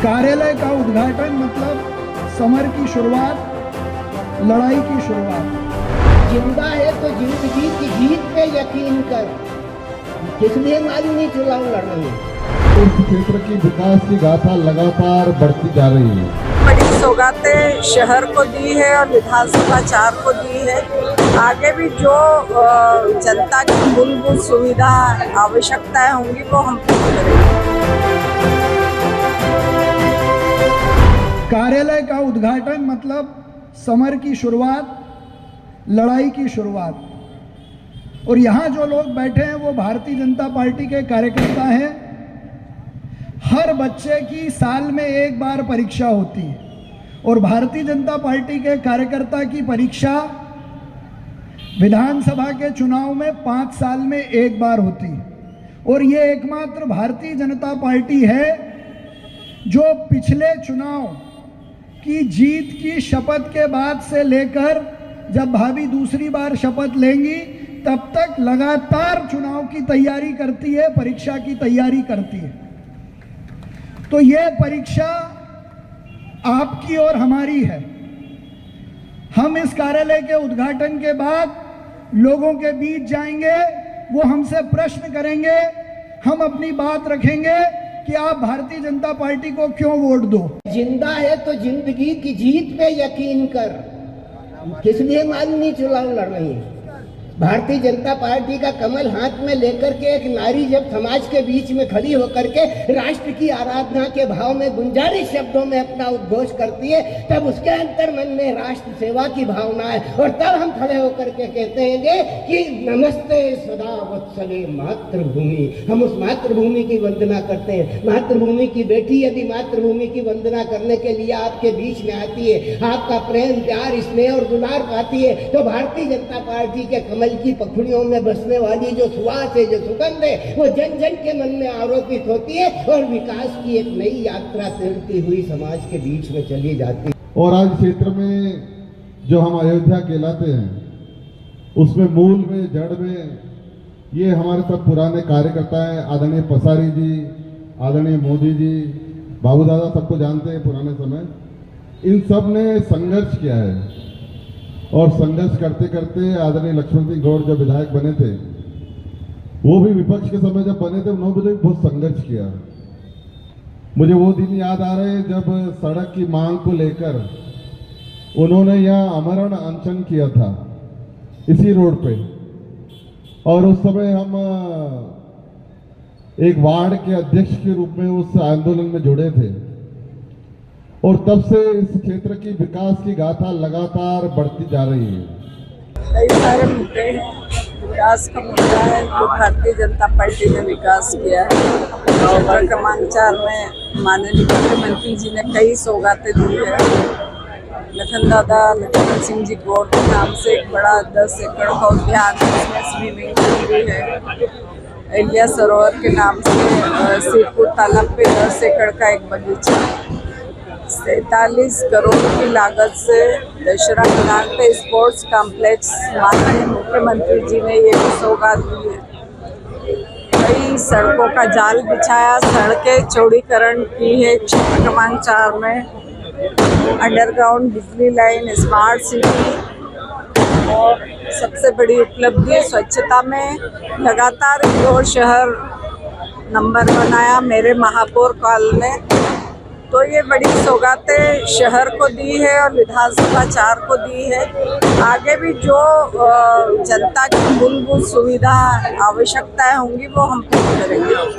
कार्यालय का उद्घाटन मतलब समर की शुरुआत, लड़ाई की शुरुआत। जिंदा है तो जिंदगी की जीत पे यकीन कर, किसलिए मालूम नहीं चुनाव लड़ रही है। इस क्षेत्र की विकास की गाथा लगातार बढ़ती जा रही है। बड़ी सौगातें शहर को दी है और विधानसभा 4 को दी है। आगे भी जो जनता की मूलभूत सुविधा आवश्यकताएं होंगी वो हम पूरी करेंगे। कार्यालय का उद्घाटन मतलब समर की शुरुआत, लड़ाई की शुरुआत। और यहाँ जो लोग बैठे हैं वो भारतीय जनता पार्टी के कार्यकर्ता हैं। हर बच्चे की साल में एक बार परीक्षा होती है और भारतीय जनता पार्टी के कार्यकर्ता की परीक्षा विधानसभा के चुनाव में 5 साल में एक बार होती है। और ये एकमात्र भारतीय जनता पार्टी है जो पिछले चुनाव की जीत की शपथ के बाद से लेकर जब भाभी दूसरी बार शपथ लेंगी तब तक लगातार चुनाव की तैयारी करती है, परीक्षा की तैयारी करती है। तो ये परीक्षा आपकी और हमारी है। हम इस कार्यालय के उद्घाटन के बाद लोगों के बीच जाएंगे, वो हमसे प्रश्न करेंगे, हम अपनी बात रखेंगे कि आप भारतीय जनता पार्टी को क्यों वोट दो। जिंदा है तो जिंदगी की जीत पे यकीन कर, किसलिए मालूम नहीं चुनाव लड़ रही है। भारतीय जनता पार्टी का कमल हाथ में लेकर के एक नारी जब समाज के बीच में खड़ी होकर के राष्ट्र की आराधना के भाव में गुंजारिश शब्दों में अपना उद्घोष करती है, तब उसके अंतर मन में राष्ट्र सेवा की भावना है। और तब हम खड़े होकर के कहते हैं कि नमस्ते सदा वत्सले मातृभूमि। हम उस मातृभूमि की वंदना करते हैं। मातृभूमि की बेटी यदि मातृभूमि की वंदना करने के लिए आपके बीच में आती है, आपका प्रेम प्यार स्नेह और दुलार पाती है, तो भारतीय जनता पार्टी के कमल की पखड़ियों में बसने वाली जो सुवास है, जो सुगंध है, वो जन जन के मन में आरोपित होती है और विकास की एक नई यात्रा तैरती हुई समाज के बीच में चली जाती है। और आज क्षेत्र में जो हम अयोध्या कहलाते हैं उसमें मूल में जड़ में ये हमारे सब पुराने कार्यकर्ता हैं। आदरणीय पसारी जी, आदरणीय मोदी जी, बाबू दादा, सबको जानते हैं पुराने समय। इन सब ने संघर्ष किया है और संघर्ष करते करते आदरणीय लक्ष्मण सिंह गौड़ जब विधायक बने थे, वो भी विपक्ष के समय जब बने थे, उन्होंने भी बहुत संघर्ष किया। मुझे वो दिन याद आ रहे हैं जब सड़क की मांग को लेकर उन्होंने यहाँ आमरण अनशन किया था इसी रोड पे। और उस समय हम एक वार्ड के अध्यक्ष के रूप में उस आंदोलन में जुड़े थे और तब से इस क्षेत्र की विकास की गाथा लगातार बढ़ती जा रही है। कई सारे मुद्दे हैं, विकास का मुद्दा है जो भारतीय जनता पार्टी ने विकास किया है। क्षेत्र क्रमांक 4 में माननीय मुख्यमंत्री जी ने कई सौगातें दी है। लखन सिंह जी गौड़ के नाम से एक बड़ा 10 एकड़ का उद्यान है, उसमें स्विमिंग पूल भी है। एलिया सरोवर के नाम से सीरपुर तालाब पे 10 एकड़ का एक बगीचा। 47 करोड़ की लागत से दशहरा मैदान पे स्पोर्ट्स कॉम्प्लेक्स माननीय मुख्यमंत्री जी ने ये सौगात दी है। कई सड़कों का जाल बिछाया, सड़कें चौड़ीकरण की है क्षेत्र क्रमांक 4 में। अंडरग्राउंड बिजली लाइन, स्मार्ट सिटी और सबसे बड़ी उपलब्धि स्वच्छता में लगातार इंदौर शहर नंबर 1 आया मेरे महापौर काल में। तो ये बड़ी सौगातें शहर को दी है और विधानसभा 4 को दी है। आगे भी जो जनता की मूलभूत सुविधा आवश्यकताएं होंगी वो हम पूरी करेंगे।